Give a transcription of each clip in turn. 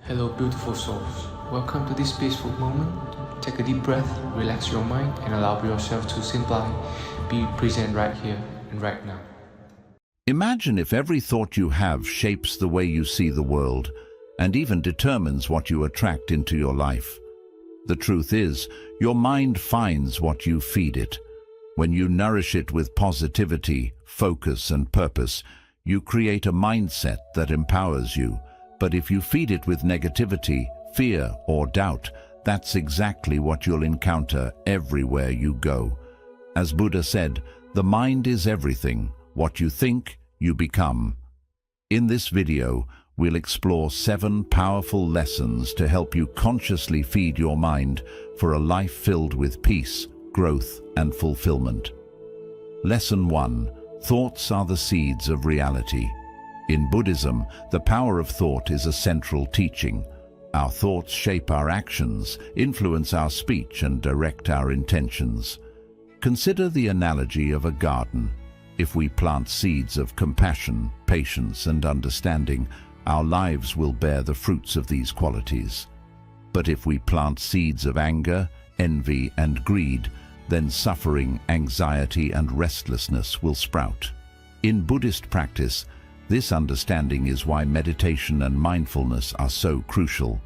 Hello, beautiful souls. Welcome to this peaceful moment. Take a deep breath, relax your mind, and allow yourself to simply be present right here and right now. Imagine if every thought you have shapes the way you see the world and even determines what you attract into your life. The truth is, your mind finds what you feed it. When you nourish it with positivity, focus, and purpose, you create a mindset that empowers you. But if you feed it with negativity, fear, or doubt, that's exactly what you'll encounter everywhere you go. As Buddha said, the mind is everything. What you think, you become. In this video, we'll explore 7 powerful lessons to help you consciously feed your mind for a life filled with peace, growth, and fulfillment. Lesson 1. Thoughts are the seeds of reality. In Buddhism, the power of thought is a central teaching. Our thoughts shape our actions, influence our speech, and direct our intentions. Consider the analogy of a garden. If we plant seeds of compassion, patience, and understanding, our lives will bear the fruits of these qualities. But if we plant seeds of anger, envy, and greed, then suffering, anxiety, and restlessness will sprout. In Buddhist practice, this understanding is why meditation and mindfulness are so crucial.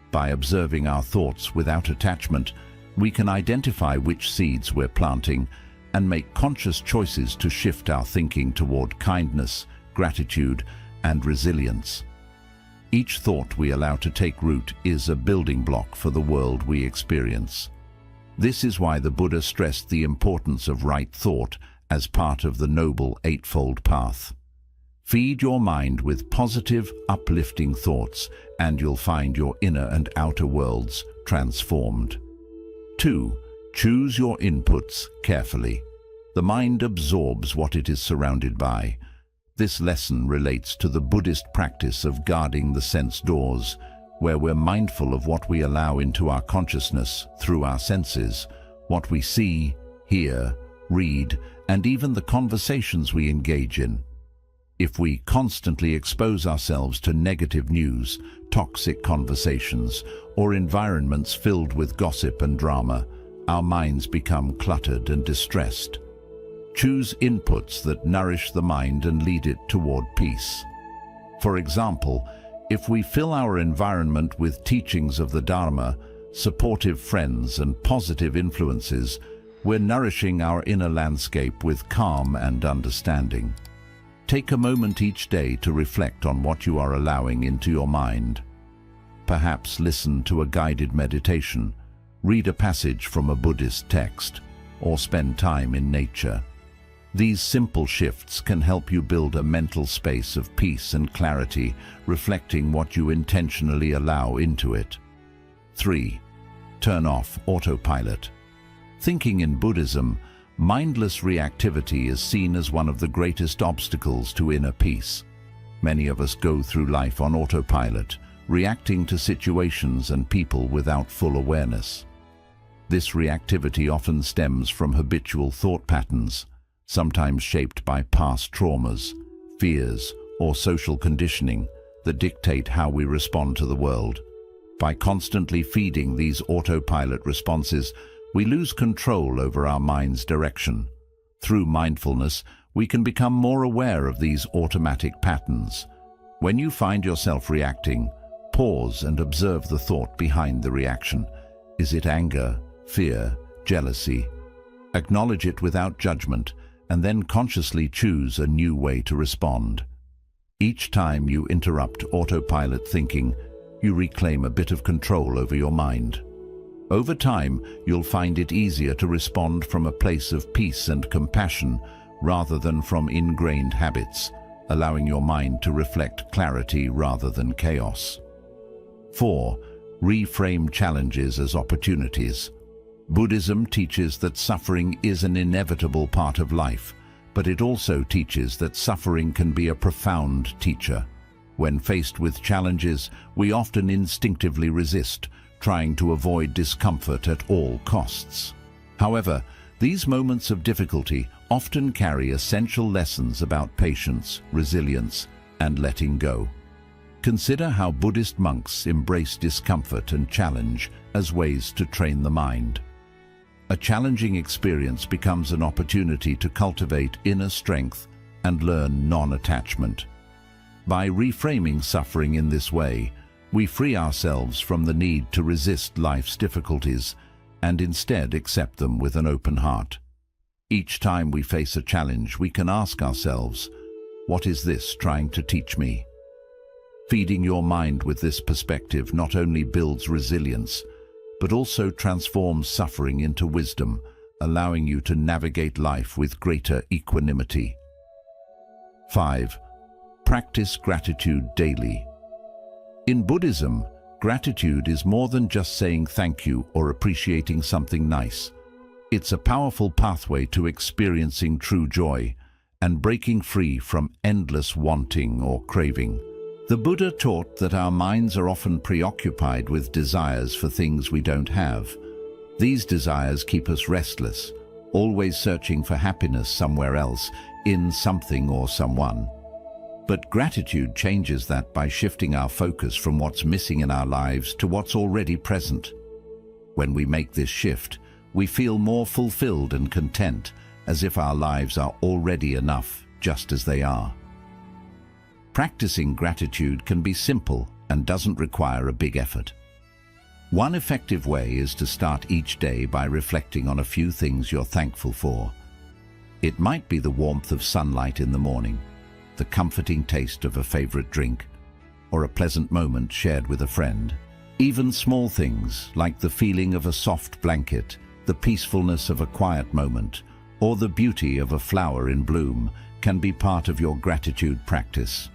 By observing our thoughts without attachment, we can identify which seeds we're planting and make conscious choices to shift our thinking toward kindness, gratitude, and resilience. Each thought we allow to take root is a building block for the world we experience. This is why the Buddha stressed the importance of right thought as part of the Noble Eightfold Path. Feed your mind with positive, uplifting thoughts, and you'll find your inner and outer worlds transformed. 2. Choose your inputs carefully. The mind absorbs what it is surrounded by. This lesson relates to the Buddhist practice of guarding the sense doors, where we're mindful of what we allow into our consciousness through our senses, what we see, hear, read, and even the conversations we engage in. If we constantly expose ourselves to negative news, toxic conversations, or environments filled with gossip and drama, our minds become cluttered and distressed. Choose inputs that nourish the mind and lead it toward peace. For example, if we fill our environment with teachings of the Dharma, supportive friends, and positive influences, we're nourishing our inner landscape with calm and understanding. Take a moment each day to reflect on what you are allowing into your mind. Perhaps listen to a guided meditation, read a passage from a Buddhist text, or spend time in nature. These simple shifts can help you build a mental space of peace and clarity, reflecting what you intentionally allow into it. 3. Turn off autopilot. Thinking in Buddhism, mindless reactivity is seen as one of the greatest obstacles to inner peace. Many of us go through life on autopilot, reacting to situations and people without full awareness. This reactivity often stems from habitual thought patterns, sometimes shaped by past traumas, fears, or social conditioning that dictate how we respond to the world. By constantly feeding these autopilot responses, we lose control over our mind's direction. Through mindfulness, we can become more aware of these automatic patterns. When you find yourself reacting, pause and observe the thought behind the reaction. Is it anger, fear, jealousy? Acknowledge it without judgment, and then consciously choose a new way to respond. Each time you interrupt autopilot thinking, you reclaim a bit of control over your mind. Over time, you'll find it easier to respond from a place of peace and compassion rather than from ingrained habits, allowing your mind to reflect clarity rather than chaos. 4. Reframe challenges as opportunities. Buddhism teaches that suffering is an inevitable part of life, but it also teaches that suffering can be a profound teacher. When faced with challenges, we often instinctively resist, trying to avoid discomfort at all costs. However, these moments of difficulty often carry essential lessons about patience, resilience, and letting go. Consider how Buddhist monks embrace discomfort and challenge as ways to train the mind. A challenging experience becomes an opportunity to cultivate inner strength and learn non-attachment. By reframing suffering in this way, we free ourselves from the need to resist life's difficulties and instead accept them with an open heart. Each time we face a challenge, we can ask ourselves, what is this trying to teach me? Feeding your mind with this perspective not only builds resilience, but also transforms suffering into wisdom, allowing you to navigate life with greater equanimity. 5. Practice gratitude daily. In Buddhism, gratitude is more than just saying thank you or appreciating something nice. It's a powerful pathway to experiencing true joy and breaking free from endless wanting or craving. The Buddha taught that our minds are often preoccupied with desires for things we don't have. These desires keep us restless, always searching for happiness somewhere else, in something or someone. But gratitude changes that by shifting our focus from what's missing in our lives to what's already present. When we make this shift, we feel more fulfilled and content, as if our lives are already enough just as they are. Practicing gratitude can be simple and doesn't require a big effort. One effective way is to start each day by reflecting on a few things you're thankful for. It might be the warmth of sunlight in the morning, the comforting taste of a favorite drink, or a pleasant moment shared with a friend. Even small things like the feeling of a soft blanket, the peacefulness of a quiet moment, or the beauty of a flower in bloom can be part of your gratitude practice.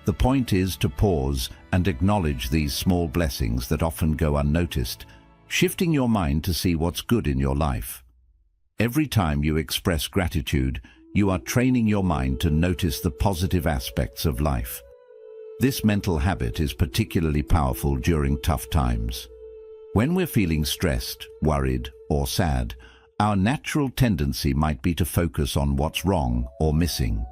The point is to pause and acknowledge these small blessings that often go unnoticed, shifting your mind to see what's good in your life. Every time you express gratitude, you are training your mind to notice the positive aspects of life. This mental habit is particularly powerful during tough times. When we're feeling stressed, worried, or sad, our natural tendency might be to focus on what's wrong or missing.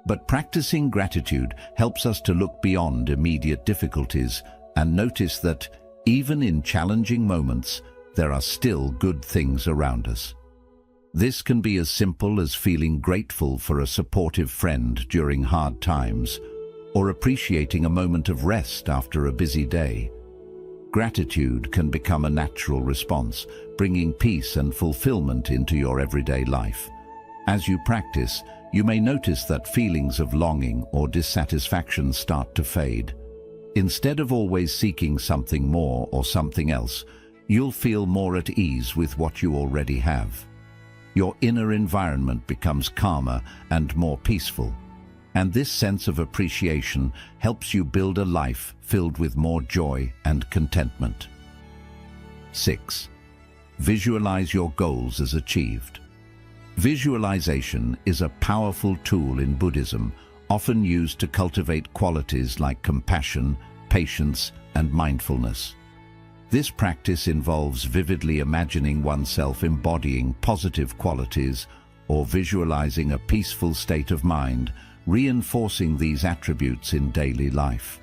But practicing gratitude helps us to look beyond immediate difficulties and notice that, even in challenging moments, there are still good things around us. This can be as simple as feeling grateful for a supportive friend during hard times, or appreciating a moment of rest after a busy day. Gratitude can become a natural response, bringing peace and fulfillment into your everyday life. As you practice, you may notice that feelings of longing or dissatisfaction start to fade. Instead of always seeking something more or something else, you'll feel more at ease with what you already have. Your inner environment becomes calmer and more peaceful, and this sense of appreciation helps you build a life filled with more joy and contentment. 6. Visualize your goals as achieved. Visualization is a powerful tool in Buddhism, often used to cultivate qualities like compassion, patience, and mindfulness. This practice involves vividly imagining oneself embodying positive qualities or visualizing a peaceful state of mind, reinforcing these attributes in daily life.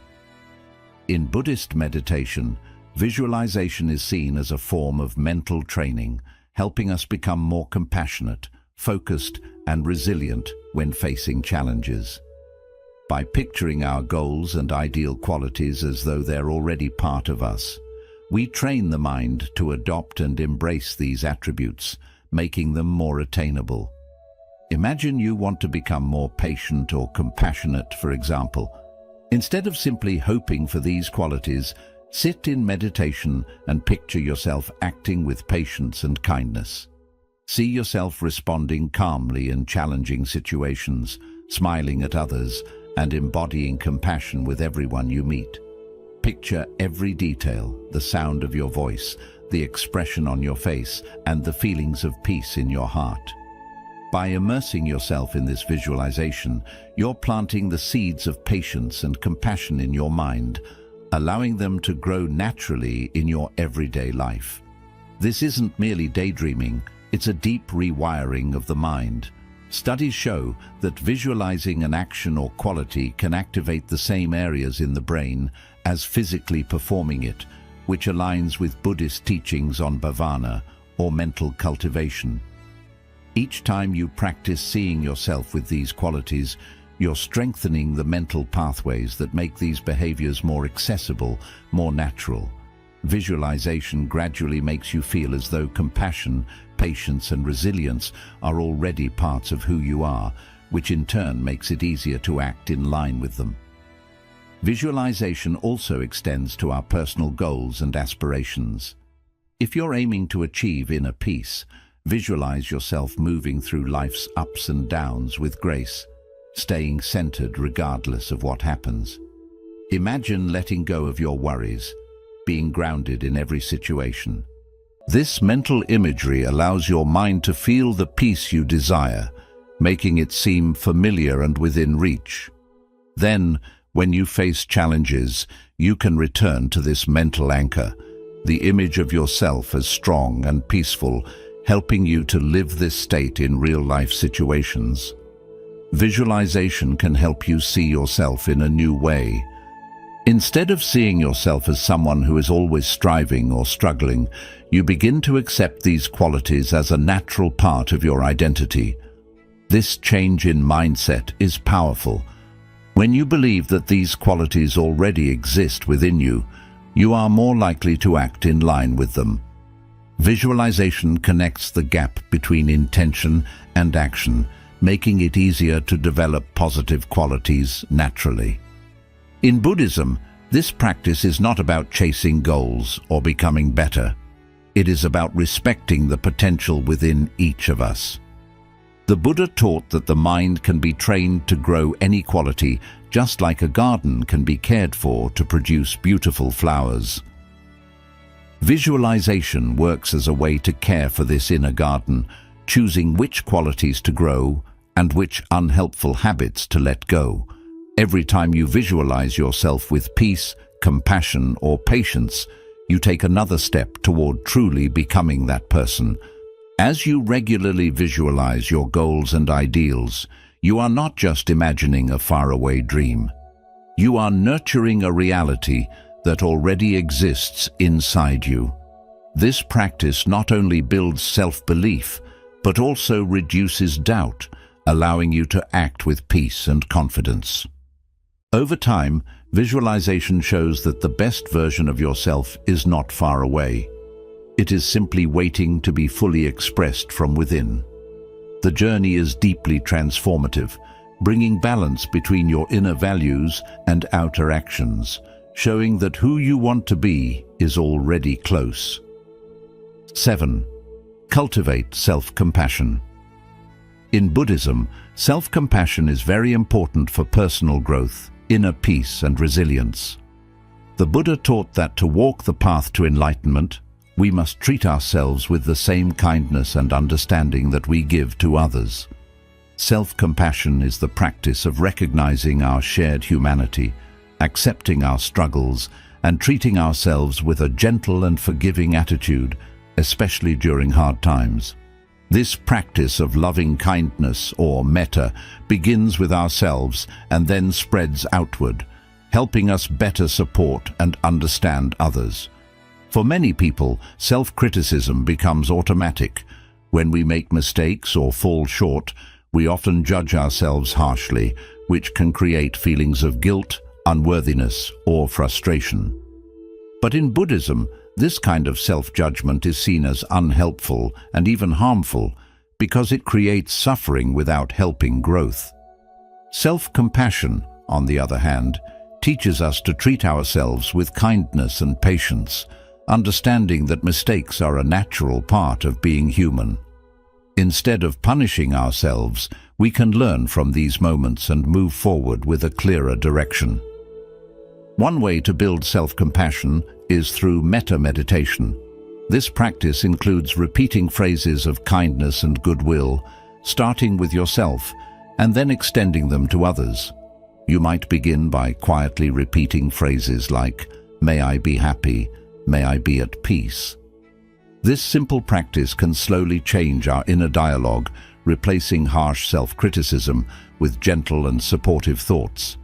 In Buddhist meditation, visualization is seen as a form of mental training, helping us become more compassionate, focused, and resilient when facing challenges. By picturing our goals and ideal qualities as though they're already part of us, we train the mind to adopt and embrace these attributes, making them more attainable. Imagine you want to become more patient or compassionate, for example. Instead of simply hoping for these qualities, sit in meditation and picture yourself acting with patience and kindness. See yourself responding calmly in challenging situations, smiling at others, and embodying compassion with everyone you meet. Picture every detail, the sound of your voice, the expression on your face, and the feelings of peace in your heart. By immersing yourself in this visualization, you're planting the seeds of patience and compassion in your mind, allowing them to grow naturally in your everyday life. This isn't merely daydreaming, it's a deep rewiring of the mind, Studies show that visualizing an action or quality can activate the same areas in the brain as physically performing it, which aligns with Buddhist teachings on bhavana, or mental cultivation. Each time you practice seeing yourself with these qualities, you're strengthening the mental pathways that make these behaviors more accessible, more natural. Visualization gradually makes you feel as though compassion, patience, and resilience are already parts of who you are, which in turn makes it easier to act in line with them. Visualization also extends to our personal goals and aspirations. If you're aiming to achieve inner peace, visualize yourself moving through life's ups and downs with grace, staying centered regardless of what happens. Imagine letting go of your worries, being grounded in every situation. This mental imagery allows your mind to feel the peace you desire, making it seem familiar and within reach. Then, when you face challenges, you can return to this mental anchor, the image of yourself as strong and peaceful, helping you to live this state in real-life situations. Visualization can help you see yourself in a new way. Instead of seeing yourself as someone who is always striving or struggling, you begin to accept these qualities as a natural part of your identity. This change in mindset is powerful. When you believe that these qualities already exist within you, you are more likely to act in line with them. Visualization connects the gap between intention and action, making it easier to develop positive qualities naturally. In Buddhism, this practice is not about chasing goals or becoming better. It is about respecting the potential within each of us. The Buddha taught that the mind can be trained to grow any quality, just like a garden can be cared for to produce beautiful flowers. Visualization works as a way to care for this inner garden, choosing which qualities to grow and which unhelpful habits to let go. Every time you visualize yourself with peace, compassion, or patience, you take another step toward truly becoming that person. As you regularly visualize your goals and ideals, you are not just imagining a faraway dream. You are nurturing a reality that already exists inside you. This practice not only builds self-belief, but also reduces doubt, allowing you to act with peace and confidence. Over time, visualization shows that the best version of yourself is not far away. It is simply waiting to be fully expressed from within. The journey is deeply transformative, bringing balance between your inner values and outer actions, showing that who you want to be is already close. 7. Cultivate self-compassion. In Buddhism, self-compassion is very important for personal growth, inner peace, and resilience. The Buddha taught that to walk the path to enlightenment, we must treat ourselves with the same kindness and understanding that we give to others. Self-compassion is the practice of recognizing our shared humanity, accepting our struggles, and treating ourselves with a gentle and forgiving attitude, especially during hard times. This practice of loving kindness, or metta, begins with ourselves and then spreads outward, helping us better support and understand others. For many people, self-criticism becomes automatic. When we make mistakes or fall short, we often judge ourselves harshly, which can create feelings of guilt, unworthiness, or frustration. But in Buddhism, this kind of self-judgment is seen as unhelpful and even harmful because it creates suffering without helping growth. Self-compassion, on the other hand, teaches us to treat ourselves with kindness and patience, understanding that mistakes are a natural part of being human. Instead of punishing ourselves, we can learn from these moments and move forward with a clearer direction. One way to build self-compassion is through metta meditation. This practice includes repeating phrases of kindness and goodwill, starting with yourself and then extending them to others. You might begin by quietly repeating phrases like, "May I be happy," "May I be at peace." This simple practice can slowly change our inner dialogue, replacing harsh self-criticism with gentle and supportive thoughts.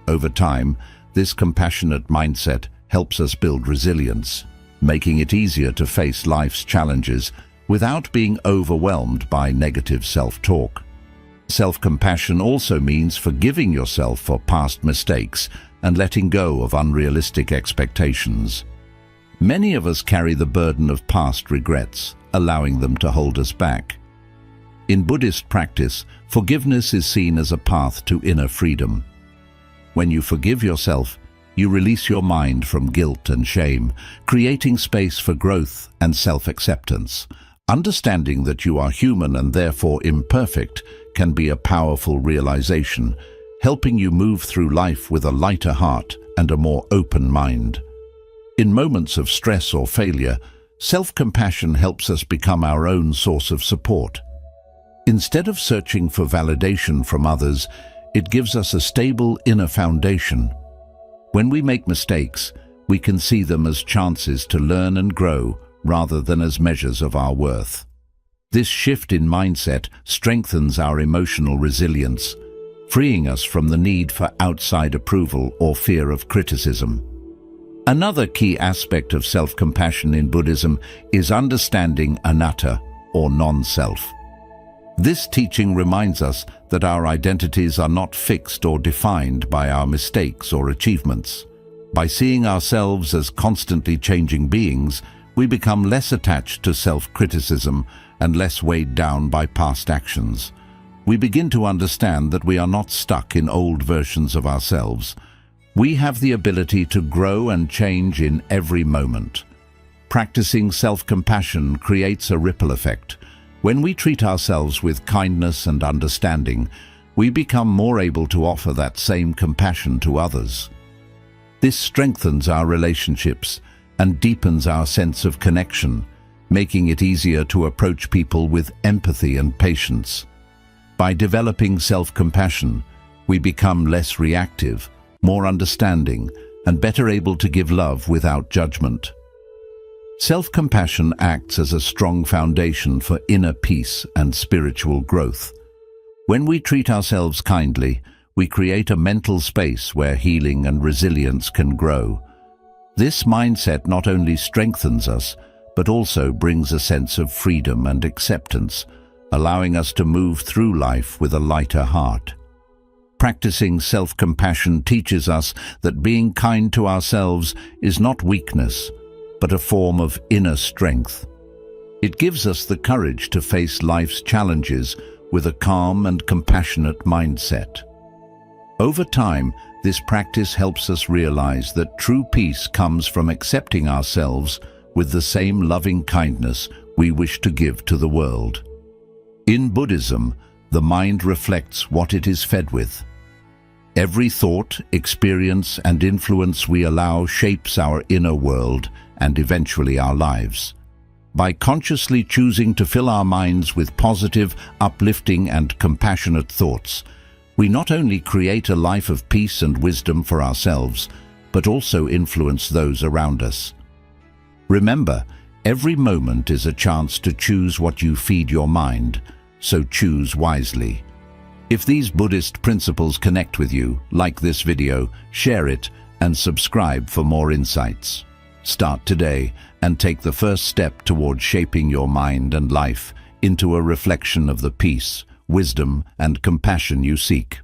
Over time, this compassionate mindset helps us build resilience, making it easier to face life's challenges without being overwhelmed by negative self-talk. Self-compassion also means forgiving yourself for past mistakes and letting go of unrealistic expectations. Many of us carry the burden of past regrets, allowing them to hold us back. In Buddhist practice, forgiveness is seen as a path to inner freedom. When you forgive yourself, you release your mind from guilt and shame, creating space for growth and self-acceptance. Understanding that you are human and therefore imperfect can be a powerful realization, helping you move through life with a lighter heart and a more open mind. In moments of stress or failure, self-compassion helps us become our own source of support. Instead of searching for validation from others, it gives us a stable inner foundation. When we make mistakes, we can see them as chances to learn and grow rather than as measures of our worth. This shift in mindset strengthens our emotional resilience, freeing us from the need for outside approval or fear of criticism. Another key aspect of self-compassion in Buddhism is understanding anatta, or non-self. This teaching reminds us that our identities are not fixed or defined by our mistakes or achievements. By seeing ourselves as constantly changing beings, we become less attached to self-criticism and less weighed down by past actions. We begin to understand that we are not stuck in old versions of ourselves. We have the ability to grow and change in every moment. Practicing self-compassion creates a ripple effect. When we treat ourselves with kindness and understanding, we become more able to offer that same compassion to others. This strengthens our relationships and deepens our sense of connection, making it easier to approach people with empathy and patience. By developing self-compassion, we become less reactive, more understanding, and better able to give love without judgment. Self-compassion acts as a strong foundation for inner peace and spiritual growth. When we treat ourselves kindly, we create a mental space where healing and resilience can grow. This mindset not only strengthens us, but also brings a sense of freedom and acceptance, allowing us to move through life with a lighter heart. Practicing self-compassion teaches us that being kind to ourselves is not weakness, but a form of inner strength. It gives us the courage to face life's challenges with a calm and compassionate mindset. Over time, this practice helps us realize that true peace comes from accepting ourselves with the same loving kindness we wish to give to the world. In Buddhism, the mind reflects what it is fed with. Every thought, experience, and influence we allow shapes our inner world and eventually our lives. By consciously choosing to fill our minds with positive, uplifting, and compassionate thoughts, we not only create a life of peace and wisdom for ourselves, but also influence those around us. Remember, every moment is a chance to choose what you feed your mind, so choose wisely. If these Buddhist principles connect with you, like this video, share it, and subscribe for more insights. Start today and take the first step toward shaping your mind and life into a reflection of the peace, wisdom, and compassion you seek.